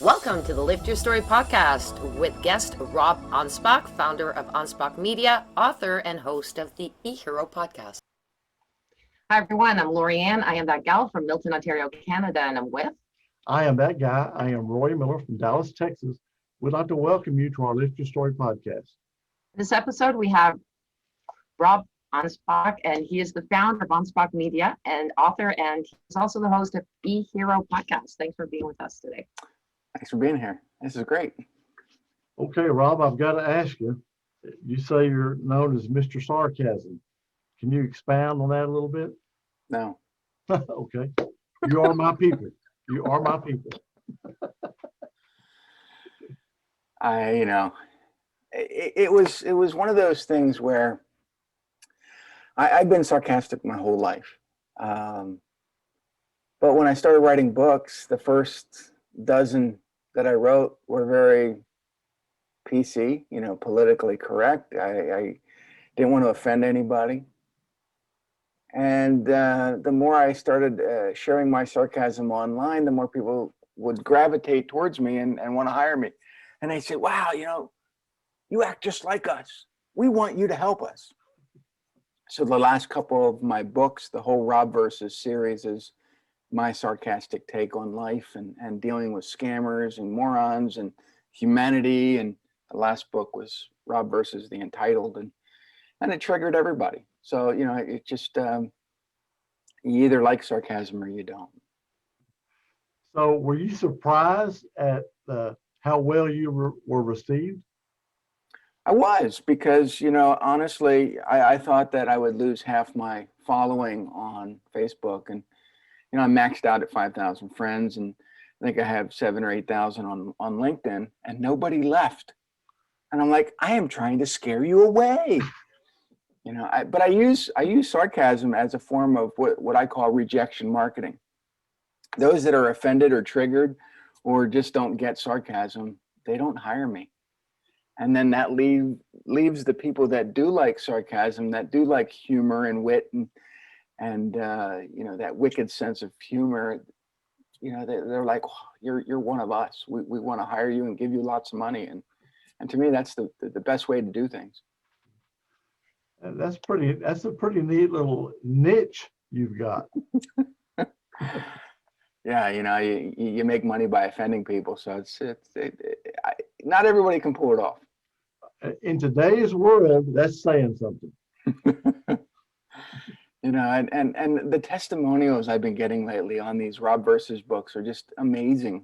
Welcome to the Lift Your Story podcast with guest Rob Anspach, founder of Anspach Media, author and host of the eHero podcast. Hi, everyone. I'm Lorianne. I am that gal from Milton, Ontario, Canada, and I'm with. I am that guy. I am Roy Miller from Dallas, Texas. We'd like to welcome you to our Lift Your Story podcast. In this episode, we have Rob Anspach, and he is the founder of Anspach Media and author, and he's also the host of eHero podcast. Thanks for being with us today. Thanks for being here. This is great. Okay, Rob, I've got to ask you. You say you're known as Mr. Sarcasm. Can you expound on that a little bit? No. Okay. You are my people. You are my people. It was one of those things where I've been sarcastic my whole life. But when I started writing books, the first dozen that I wrote were very PC, politically correct. I didn't want to offend anybody. And the more I started sharing my sarcasm online, the more people would gravitate towards me and want to hire me. And they say, wow, you act just like us. We want you to help us. So the last couple of my books, the whole Rob versus series, is my sarcastic take on life and dealing with scammers and morons and humanity. And the last book was Rob versus the Untitled, and it triggered everybody. So, it just, you either like sarcasm or you don't. So were you surprised at how well you were received? I was, because, honestly, I thought that I would lose half my following on Facebook. And, I maxed out at 5,000 friends, and I think I have 7,000 or 8,000 on LinkedIn, and nobody left. And I'm like, I am trying to scare you away. But I use sarcasm as a form of what I call rejection marketing. Those that are offended or triggered or just don't get sarcasm, they don't hire me. And then that leaves the people that do like sarcasm, that do like humor and wit and that wicked sense of humor. They're like, oh, you're one of us. We want to hire you and give you lots of money. And to me, that's the best way to do things. That's a pretty neat little niche you've got. Yeah, you make money by offending people, so not everybody can pull it off. In today's world, that's saying something. And the testimonials I've been getting lately on these Rob versus books are just amazing.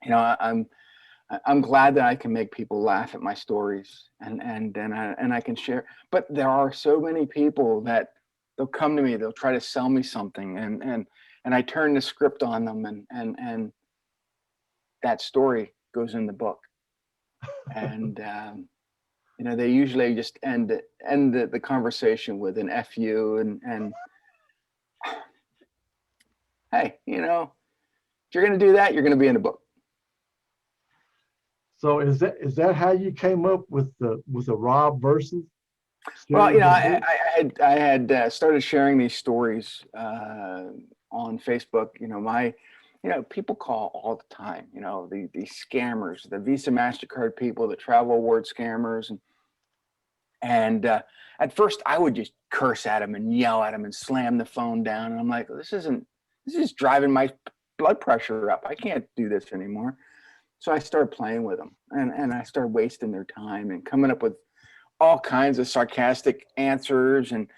I'm glad that I can make people laugh at my stories and I can share. But there are so many people that they'll come to me, they'll try to sell me something, and I turn the script on them, and that story goes in the book. And they usually just end the conversation with an F you and hey, if you're going to do that, you're going to be in the book. So is that how you came up with the Rob versus? Well, I had started sharing these stories on Facebook. People call all the time. These scammers, the Visa, MasterCard people, the travel award scammers, and at first I would just curse at them and yell at them and slam the phone down. And I'm like, this is driving my blood pressure up. I can't do this anymore. So I started playing with them, and I started wasting their time and coming up with all kinds of sarcastic answers, and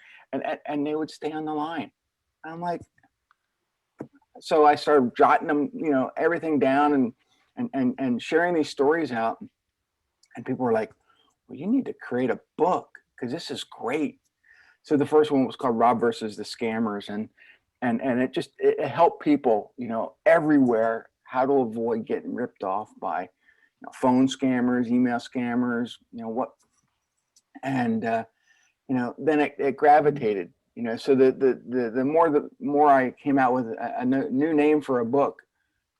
they would stay on the line. And I'm like, so I started jotting them, everything down and sharing these stories out. And people were like, well, you need to create a book because this is great. So the first one was called Rob versus the Scammers, and it helped people, everywhere, how to avoid getting ripped off by phone scammers, email scammers, and then it gravitated, so the more I came out with a new name for a book,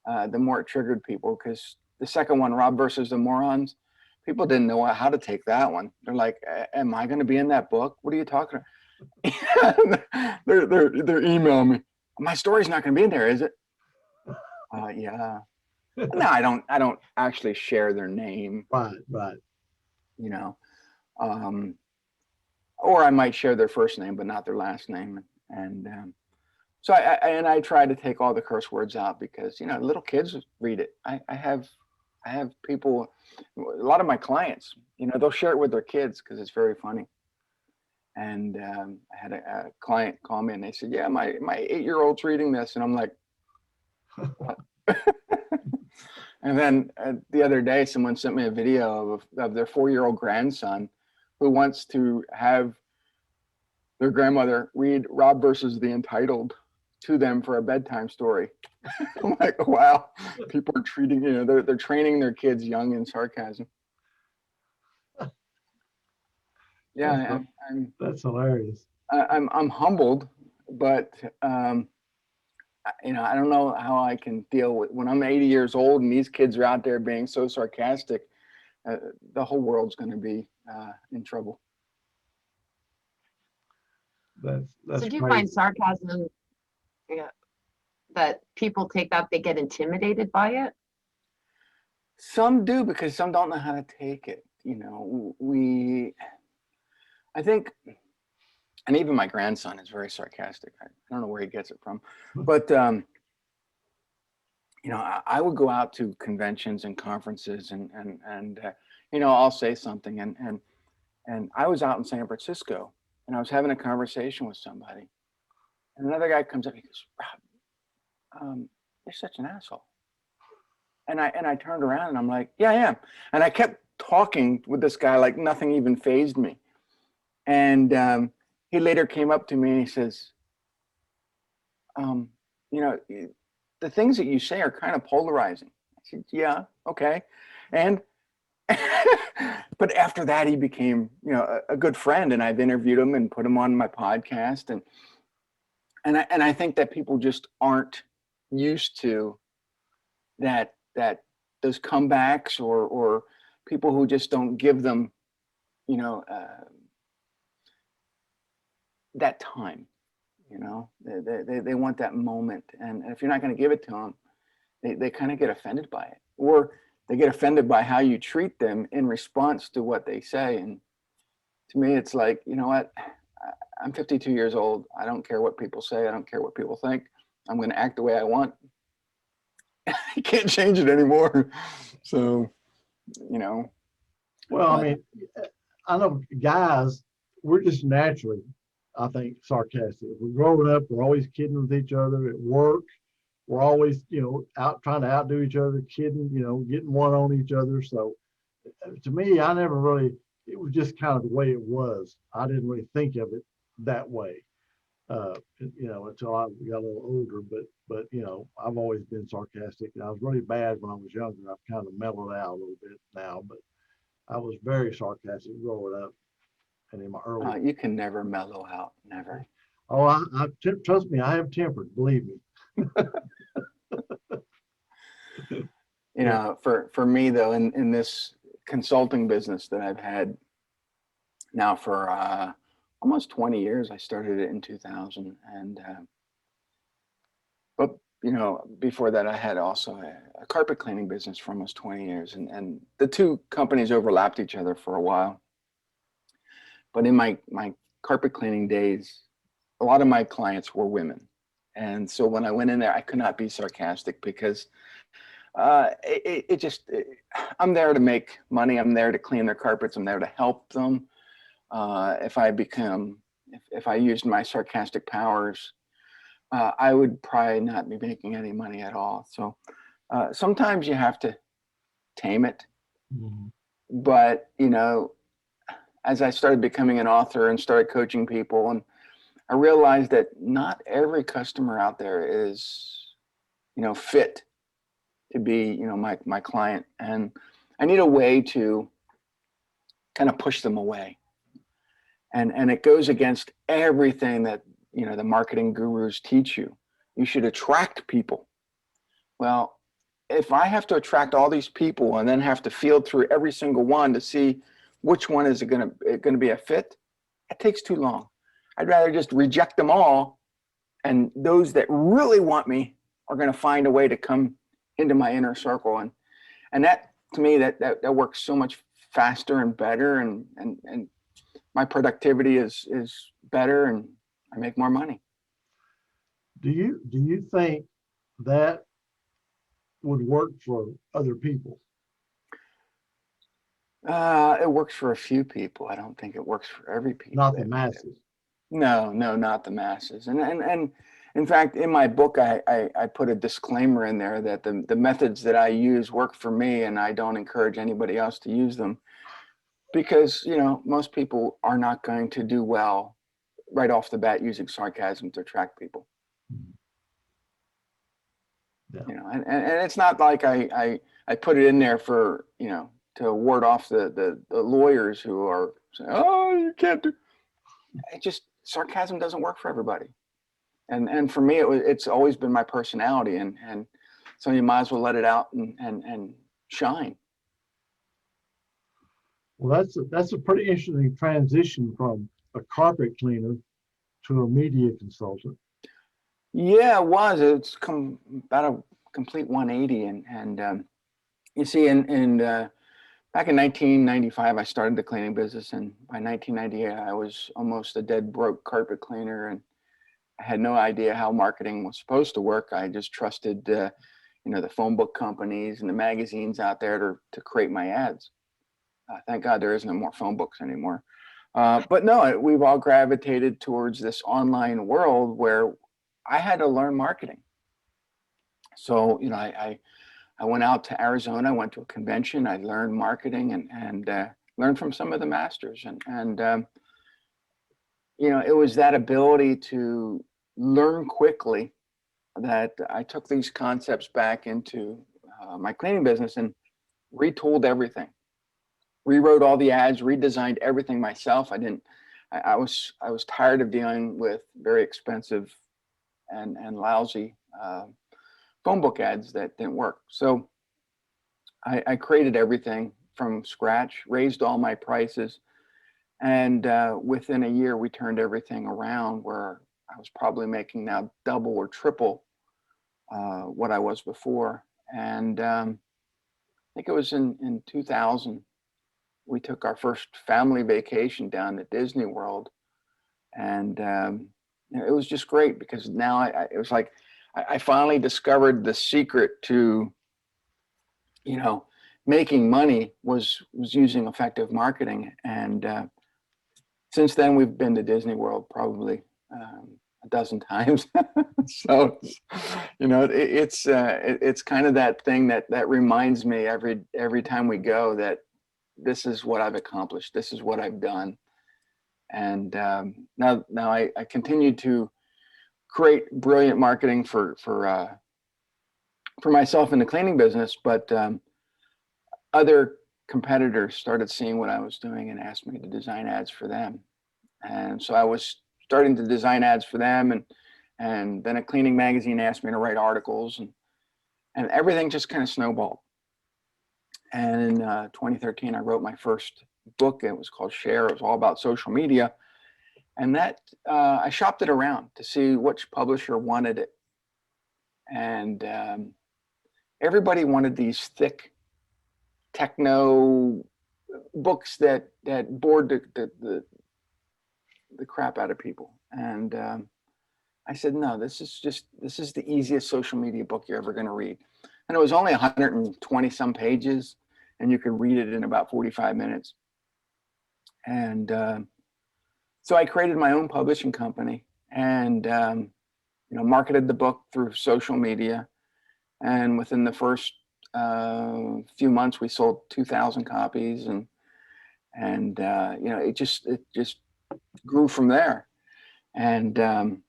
the more it triggered people, because the second one, Rob versus the Morons, people didn't know how to take that one. They're like, am I going to be in that book? What are you talking about? they're emailing me. My story's not going to be in there, is it? Yeah. No, I don't actually share their name, Right. you know. Or I might share their first name, but not their last name. And so I try to take all the curse words out because, little kids read it. I have people, a lot of my clients, they'll share it with their kids because it's very funny. And I had a client call me and they said, yeah, my 8-year-old's reading this. And I'm like, what? And then the other day, someone sent me a video of their 4-year-old grandson who wants to have their grandmother read Rob versus the Untitled to them for a bedtime story. I'm like, wow, people are treating, they're training their kids young in sarcasm. Yeah, that's hilarious. I'm humbled, but I don't know how I can deal with when I'm 80 years old and these kids are out there being so sarcastic. The whole world's going to be in trouble. That's So do you crazy. find sarcasm, that people take that, they get intimidated by it? Some do because some don't know how to take it. I think, and even my grandson is very sarcastic. I don't know where he gets it from, but I would go out to conventions and conferences and I'll say something and I was out in San Francisco and I was having a conversation with somebody and another guy comes up, he goes, Rob, you're such an asshole. And I turned around and I'm like, yeah, I am. And I kept talking with this guy like nothing even fazed me. And he later came up to me and he says, the things that you say are kind of polarizing. I said, yeah, okay. And but after that, he became, a good friend, and I've interviewed him and put him on my podcast. And I think that people just aren't used to that those comebacks or people who just don't give them, that time. They want that moment, and if you're not going to give it to them, they kind of get offended by it, or they get offended by how you treat them in response to what they say. And to me, it's like, you know what? I'm 52 years old. I don't care what people say. I don't care what people think. I'm going to act the way I want. I can't change it anymore. So, Well, I mean, I know guys, we're just naturally, I think, sarcastic. We're growing up, we're always kidding with each other at work. We're always, out trying to outdo each other, kidding, getting one on each other. So to me, I never really, it was just kind of the way it was. I didn't really think of it that way, until I got a little older. But I've always been sarcastic. I was really bad when I was younger. I've kind of mellowed out a little bit now, but I was very sarcastic growing up and in my early. You can never mellow out, never. Oh, trust me, I have tempered, believe me. For me though, in this consulting business that I've had now for almost 20 years, I started it in 2000, and but before that I had also a carpet cleaning business for almost 20 years, and the two companies overlapped each other for a while. But in my carpet cleaning days, a lot of my clients were women. And so when I went in there, I could not be sarcastic because I'm there to make money. I'm there to clean their carpets. I'm there to help them. If I used my sarcastic powers, I would probably not be making any money at all. So sometimes you have to tame it. Mm-hmm. But, as I started becoming an author and started coaching people, and I realized that not every customer out there is, fit to be, my client. And I need a way to kind of push them away. And it goes against everything that, the marketing gurus teach you. You should attract people. Well, if I have to attract all these people and then have to field through every single one to see which one is going to be a fit, it takes too long. I'd rather just reject them all, and those that really want me are going to find a way to come into my inner circle. And that, to me, that works so much faster and better, and my productivity is better, and I make more money. Do you think that would work for other people? It works for a few people. I don't think it works for every people. Not the masses. No, not the masses. And in fact, in my book, I put a disclaimer in there that the methods that I use work for me, and I don't encourage anybody else to use them, because, you know, most people are not going to do well right off the bat using sarcasm to attract people. Yeah. You know, and it's not like I put it in there for, you know, to ward off the lawyers who are saying, oh, you can't do. It just, sarcasm doesn't work for everybody. And for me, it's always been my personality, and so you might as well let it out and shine. Well, that's a pretty interesting transition from a carpet cleaner to a media consultant. Yeah, it was. It's about a complete 180, and you see, back in 1995, I started the cleaning business, and by 1998, I was almost a dead broke carpet cleaner, and I had no idea how marketing was supposed to work. I just trusted, you know, the phone book companies and the magazines out there to create my ads. Thank God there isn't more phone books anymore. But no, we've all gravitated towards this online world where I had to learn marketing. So, you know, I went out to Arizona, I went to a convention, I learned marketing and learned from some of the masters. And you know, it was that ability to learn quickly that I took these concepts back into my cleaning business and retooled everything. Rewrote all the ads, redesigned everything myself. I was tired of dealing with very expensive and lousy phone book ads that didn't work. So I created everything from scratch, raised all my prices, and within a year we turned everything around, where I was probably making now double or triple what I was before. And I think it was in 2000. We took our first family vacation down to Disney World, and you know, it was just great, because now it was like I finally discovered the secret to, you know, making money was using effective marketing. And since then, we've been to Disney World probably a dozen times. So, you know, it's kind of that thing that reminds me every time we go that this is what I've accomplished. This is what I've done. And now I continue to create brilliant marketing for myself in the cleaning business, but other competitors started seeing what I was doing and asked me to design ads for them. And so I was starting to design ads for them, and then a cleaning magazine asked me to write articles, and everything just kind of snowballed. And in 2013, I wrote my first book. It was called Share. It was all about social media. And that I shopped it around to see which publisher wanted it. And everybody wanted these thick techno books that bored the crap out of people. And I said, no, this is the easiest social media book you're ever going to read. And it was only 120 some pages, and you could read it in about 45 minutes. And so I created my own publishing company, and you know, marketed the book through social media. And within the first few months, we sold 2,000 copies, and you know, it just grew from there. And then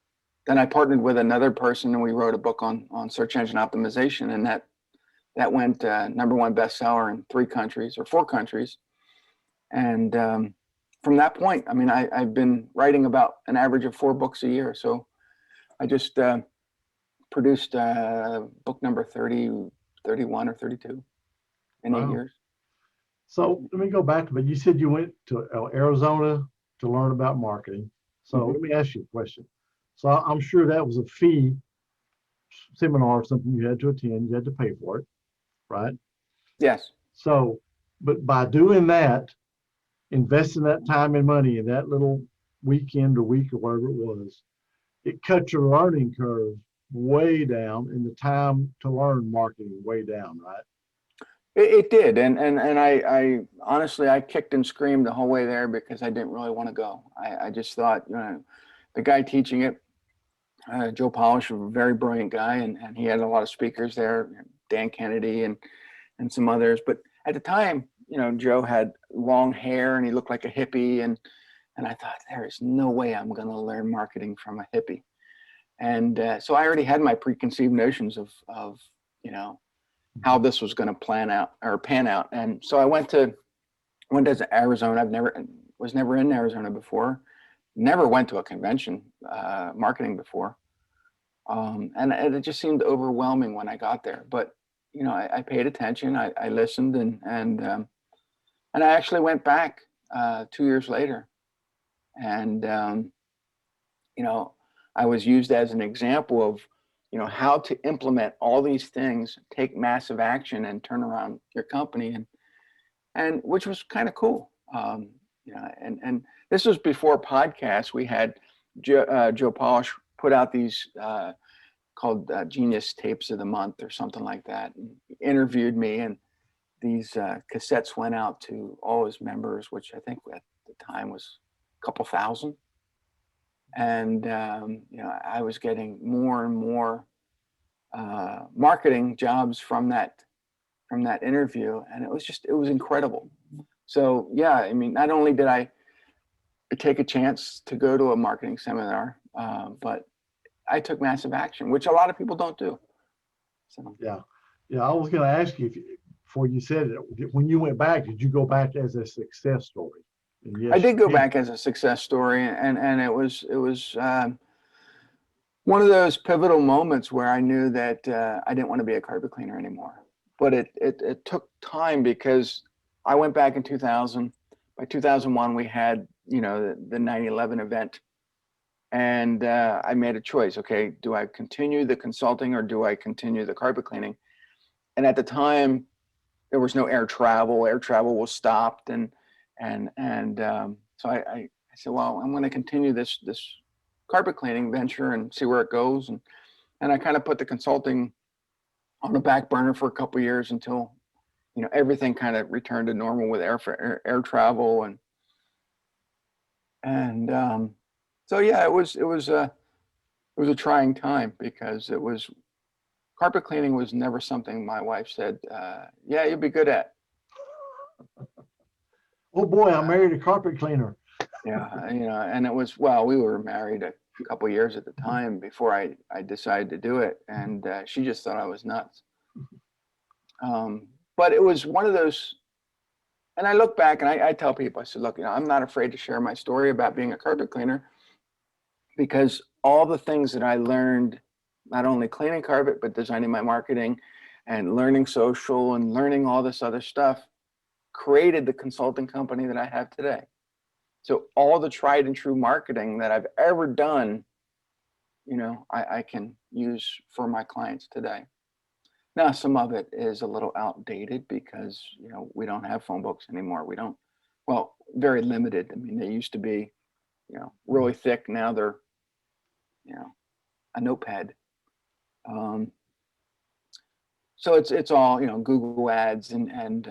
I partnered with another person, and we wrote a book on search engine optimization, and that went #1 bestseller in 3 countries or 4 countries. And from that point, I mean, I've been writing about an average of 4 books a year. So I just produced book number 30, 31 or 32 in 8 years. So let me go back, but you said you went to Arizona to learn about marketing. So let me ask you a question. So I'm sure that was a fee seminar or something you had to attend, you had to pay for it, right? Yes. So, but by doing that, investing that time and money in that little weekend or week or whatever it was, it cut your learning curve way down and the time to learn marketing way down, right? It did, and I honestly, I kicked and screamed the whole way there because I didn't really want to go. I just thought, the guy teaching it, Joe Polish, a very brilliant guy, and he had a lot of speakers there, Dan Kennedy and some others. But at the time, Joe had long hair and he looked like a hippie, and I thought, there is no way I'm going to learn marketing from a hippie. And so I already had my preconceived notions of how this was going to pan out. And so I went to Arizona. Was never in Arizona before. Never went to a convention, marketing before. And it just seemed overwhelming when I got there. But, I paid attention. I listened and I actually went back 2 years later. And, I was used as an example of, how to implement all these things, take massive action and turn around your company. And which was kind of cool. And this was before podcasts. We had Joe Polish put out these called Genius Tapes of the Month or something like that. And he interviewed me, and these cassettes went out to all his members, which I think at the time was a couple thousand. And I was getting more and more marketing jobs from that interview, and it was incredible. So yeah, I mean, not only did I take a chance to go to a marketing seminar, but I took massive action, which a lot of people don't do. So yeah, I was going to ask you before you said it, when you went back, did you go back as a success story? And yes, I did go back as a success story, and it was one of those pivotal moments where I knew that I didn't want to be a carpet cleaner anymore. But it took time because I went back in 2000. By 2001, we had the 9/11 event, and I made a choice. Okay, do I continue the consulting or do I continue the carpet cleaning? And at the time, there was no air travel. Air travel was stopped, and so I said, well, I'm going to continue this carpet cleaning venture and see where it goes. And I kind of put the consulting on the back burner for a couple of years until everything kind of returned to normal with air travel and so yeah, it was a trying time because carpet cleaning was never something my wife said, yeah, you'll be good at. Oh boy, I married a carpet cleaner. Yeah, and it was, well, we were married a couple of years at the time before I decided to do it, and she just thought I was nuts. But it was one of those, and I look back and I tell people, I said, look, I'm not afraid to share my story about being a carpet cleaner because all the things that I learned, not only cleaning carpet, but designing my marketing and learning social and learning all this other stuff, created the consulting company that I have today. So all the tried and true marketing that I've ever done, I can use for my clients today. Now, some of it is a little outdated because, we don't have phone books anymore. We don't, well, very limited. I mean, they used to be, really thick. Now they're, a notepad. So it's all, Google ads and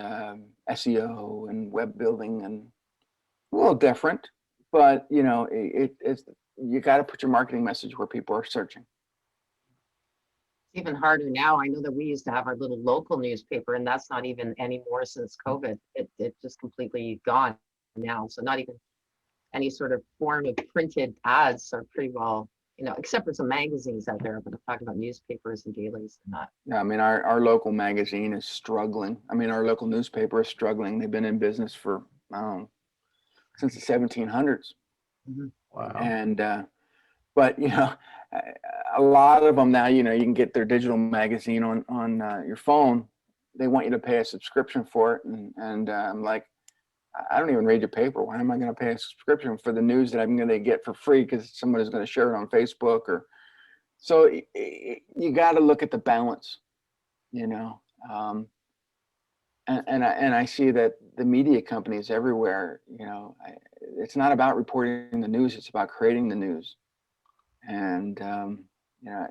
SEO and web building and a little different, but it's you got to put your marketing message where people are searching. It's even harder now. I know that we used to have our little local newspaper, and that's not even anymore since COVID. It just completely gone now. So not even any sort of form of printed ads are pretty well, except for some magazines out there. But I'm talking about newspapers and dailies and that. Yeah, I mean, our local magazine is struggling. I mean, our local newspaper is struggling. They've been in business for, I don't know, since the 1700s. Mm-hmm. Wow. And, but, a lot of them now, you can get their digital magazine on your phone. They want you to pay a subscription for it. And I'm like, I don't even read your paper. Why am I going to pay a subscription for the news that I'm going to get for free because somebody's going to share it on Facebook or, So you got to look at the balance, you know. And I see that the media companies everywhere, you know, it's not about reporting the news; it's about creating the news. And you know,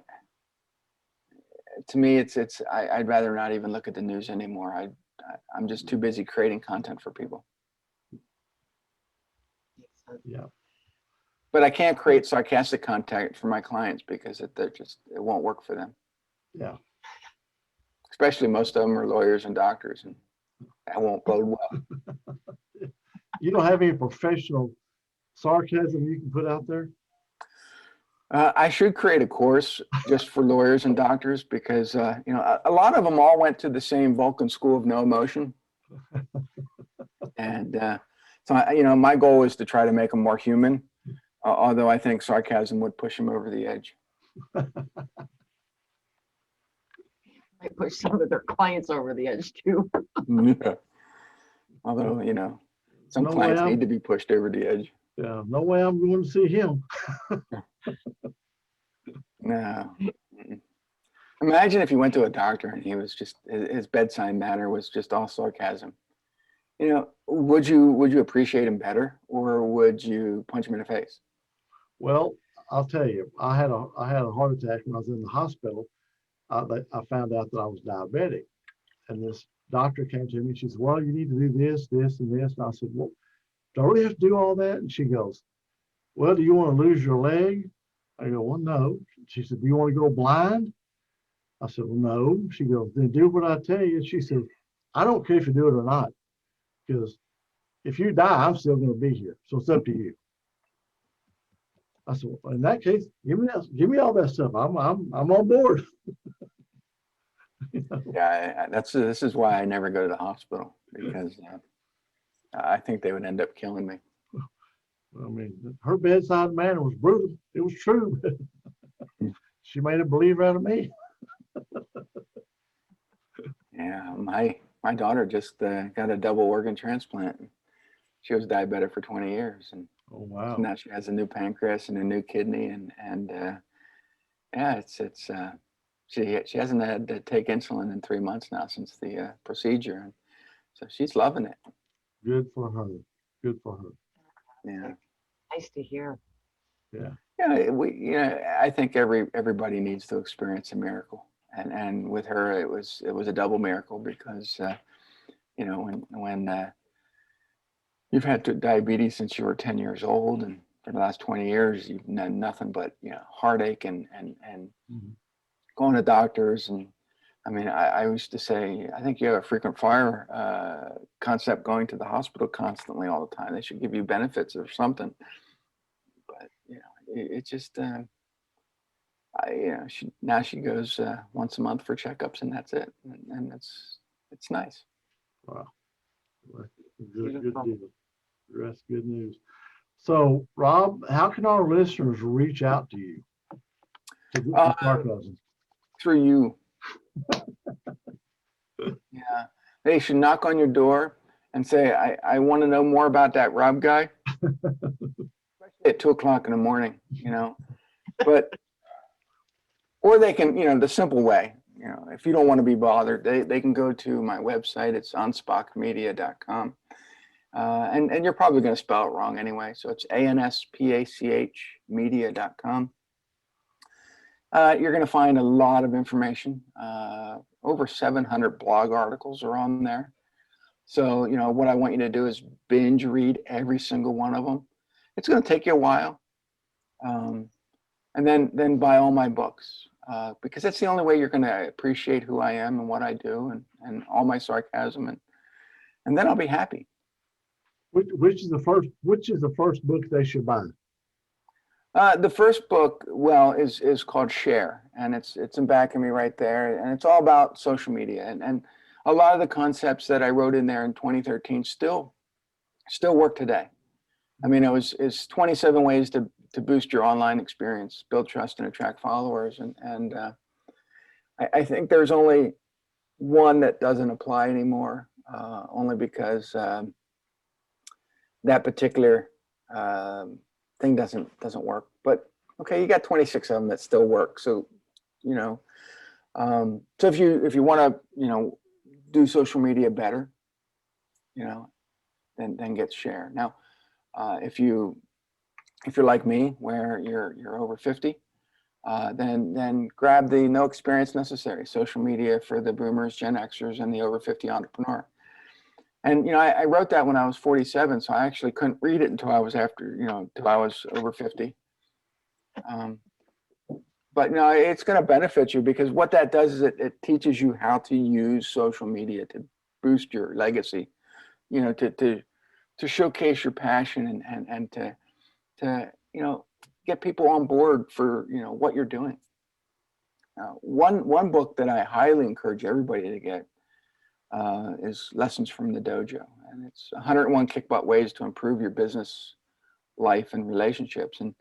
to me, I'd rather not even look at the news anymore. I'm just too busy creating content for people. Yeah. But I can't create sarcastic content for my clients because it won't work for them. Yeah. Especially most of them are lawyers and doctors, and that won't bode well. You don't have any professional sarcasm you can put out there? I should create a course just for lawyers and doctors because, you know, a lot of them all went to the same Vulcan School of No Emotion. And so, you know, my goal is to try to make them more human, although I think sarcasm would push them over the edge. I push some of their clients over the edge too. Yeah. Although, you know, some clients need to be pushed over the edge. Yeah, no way I'm going to see him. No. Imagine if you went to a doctor and he was just, his bedside manner was just all sarcasm. You know, would you appreciate him better, or would you punch him in the face? Well, I'll tell you, I had a heart attack when I was in the hospital. I found out that I was diabetic, and this doctor came to me. She said, "Well, you need to do this, this, and this." And I said, "Well, do I really have to do all that?" And she goes, "Well, do you want to lose your leg?" I go, "Well, no." She said, "Do you want to go blind?" I said, "Well, no." She goes, "Then do what I tell you." She said, "I don't care if you do it or not, because if you die, I'm still going to be here. So it's up to you." I said, "Well, in that case, give me all that stuff. I'm on board." Yeah, this is why I never go to the hospital, because I think they would end up killing me. I mean, her bedside manner was brutal. It was true. She made a believer out of me. Yeah, my daughter just got a double organ transplant. She was diabetic for 20 years, and Oh wow! now she has a new pancreas and a new kidney, and yeah, she hasn't had to take insulin in 3 months now since the procedure, and so she's loving it. Good for her. Good for her. Yeah. Nice to hear. Yeah. Yeah, I think everybody needs to experience a miracle, and with her it was a double miracle because you know, when you've had diabetes since you were 10 years old, and for the last 20 years you've known nothing but, you know, heartache and Mhm. going to doctors. And I mean, I used to say, I think you have a frequent flyer concept, going to the hospital constantly all the time. They should give you benefits or something. But you know, it just you know, now she goes once a month for checkups, and that's it, and it's nice. Wow. Good deal. That's good news. So, Rob, how can our listeners reach out to you to get some sarcasm? Through you. Yeah, they should knock on your door and say, I want to know more about that Rob guy, especially at 2:00 in the morning, you know. But or they can, you know, the simple way, you know, if you don't want to be bothered, they can go to my website. It's anspachmedia.com. And you're probably going to spell it wrong anyway. So it's ANSPACH media.com. You're going to find a lot of information. Over 700 blog articles are on there. So, you know, what I want you to do is binge read every single one of them. It's going to take you a while. And then buy all my books, because that's the only way you're going to appreciate who I am and what I do, and all my sarcasm, and then I'll be happy. Which is the first book they should buy? The first book, well, is called Share, and it's in back of me right there, and it's all about social media, and a lot of the concepts that I wrote in there in 2013 still work today. I mean, it's 27 ways to boost your online experience, build trust, and attract followers, and I think there's only one that doesn't apply anymore, only because that particular thing doesn't work. But Okay, you got 26 of them that still work. So, you know, so if you want to, you know, do social media better, you know, then get share. Now, if you're like me, where you're over 50, then grab the No Experience Necessary: Social Media for the Boomers, Gen Xers, and the Over 50 Entrepreneur. And you know, I wrote that when I was 47, so I actually couldn't read it until I was until I was over 50. But you know, it's going to benefit you, because what that does is it teaches you how to use social media to boost your legacy, you know, to showcase your passion and to you know, get people on board for, you know, what you're doing. One book that I highly encourage everybody to get is Lessons from the Dojo, and it's 101 Kick-Butt Ways to Improve Your Business, Life, and Relationships. And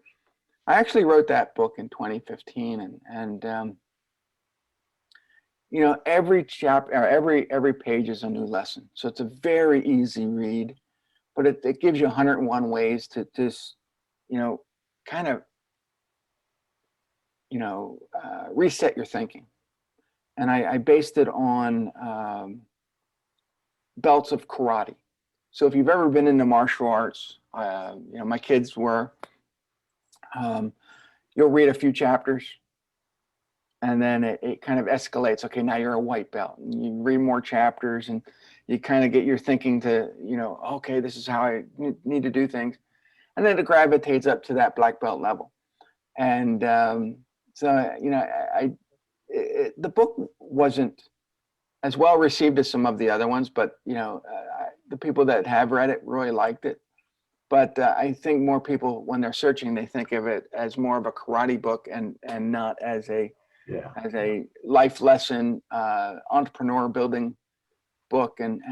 I actually wrote that book in 2015, and you know, every chapter, every page is a new lesson. So it's a very easy read, but it gives you 101 ways to just, you know, kind of, you know, reset your thinking. And I based it on belts of karate. So if you've ever been into martial arts, you know, my kids were, you'll read a few chapters, and then it kind of escalates. Okay, now you're a white belt, and you read more chapters, and you kind of get your thinking to, you know, okay, this is how I need to do things. And then it gravitates up to that black belt level. And so, you know, the book wasn't as well received as some of the other ones, but, you know, the people that have read it really liked it. But I think more people, when they're searching, they think of it as more of a karate book and not as a life lesson, entrepreneur building book. And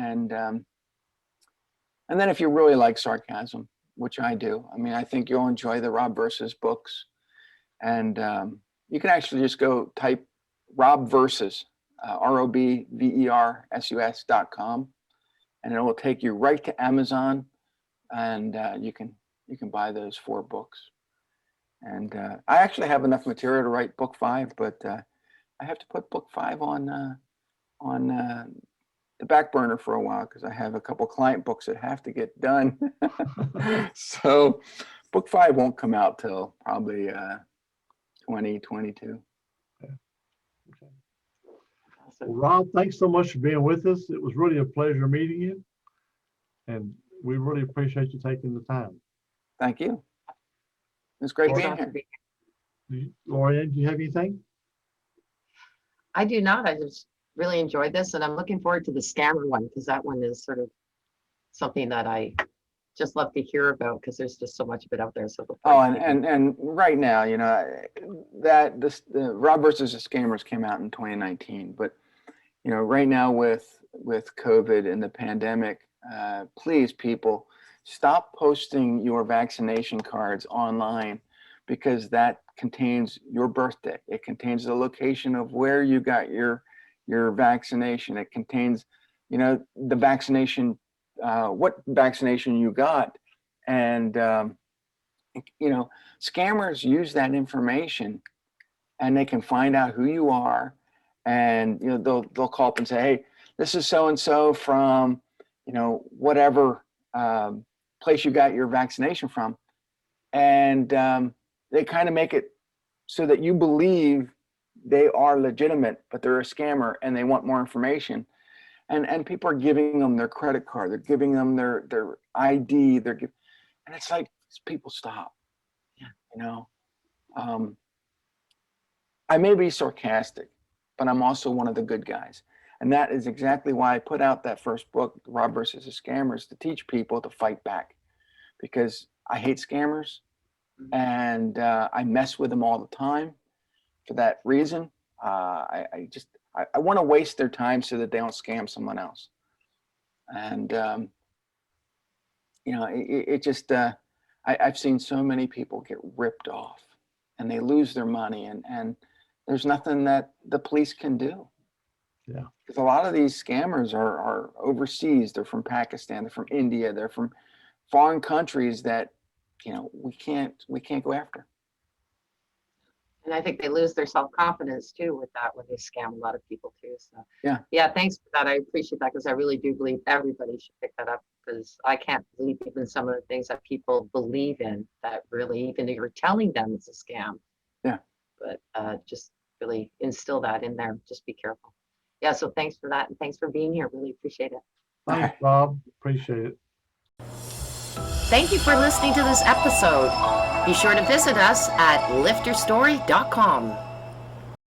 then if you really like sarcasm, which I do, I mean, I think you'll enjoy the Rob Versus books. And you can actually just go type Rob Versus, ROBVERSUS.com, and it will take you right to Amazon, and you can buy those 4 books. And I actually have enough material to write book 5, but I have to put book 5 on the back burner for a while, because I have a couple client books that have to get done. So book 5 won't come out till probably 2022. Okay. Well, Rob, thanks so much for being with us. It was really a pleasure meeting you, and we really appreciate you taking the time. Thank you. It's great being here. Lorianne, do you have anything? I do not. I just really enjoyed this, and I'm looking forward to the scammer one, because that one is sort of something that I just love to hear about, because there's just so much of it out there. So and right now, you know, that the Rob versus the Scammers came out in 2019, but you know, right now with COVID and the pandemic, please, people, stop posting your vaccination cards online, because that contains your birthday. It contains the location of where you got your vaccination. It contains, you know, the vaccination, what vaccination you got. And, you know, scammers use that information, and they can find out who you are. And, you know, they'll call up and say, hey, this is so-and-so from, you know, whatever place you got your vaccination from. And they kind of make it so that you believe they are legitimate, but they're a scammer and they want more information. And people are giving them their credit card. They're giving them their ID. And it's like, people, stop. Yeah. You know, I may be sarcastic, but I'm also one of the good guys. And that is exactly why I put out that first book, Rob versus the Scammers, to teach people to fight back, because I hate scammers, and I mess with them all the time. For that reason, I want to waste their time so that they don't scam someone else. And you know, it just I've seen so many people get ripped off, and they lose their money, and there's nothing that the police can do. Yeah. Because a lot of these scammers are overseas. They're from Pakistan. They're from India. They're from foreign countries that, you know, we can't go after. And I think they lose their self-confidence too with that when they scam a lot of people too. So Yeah. Thanks for that. I appreciate that because I really do believe everybody should pick that up because I can't believe even some of the things that people believe in that really, even if you're telling them it's a scam. Yeah. But just really instill that in there. Just be careful. Yeah. So thanks for that. And thanks for being here. Really appreciate it. Thanks, Bob. Appreciate it. Thank you for listening to this episode. Be sure to visit us at lifterstory.com.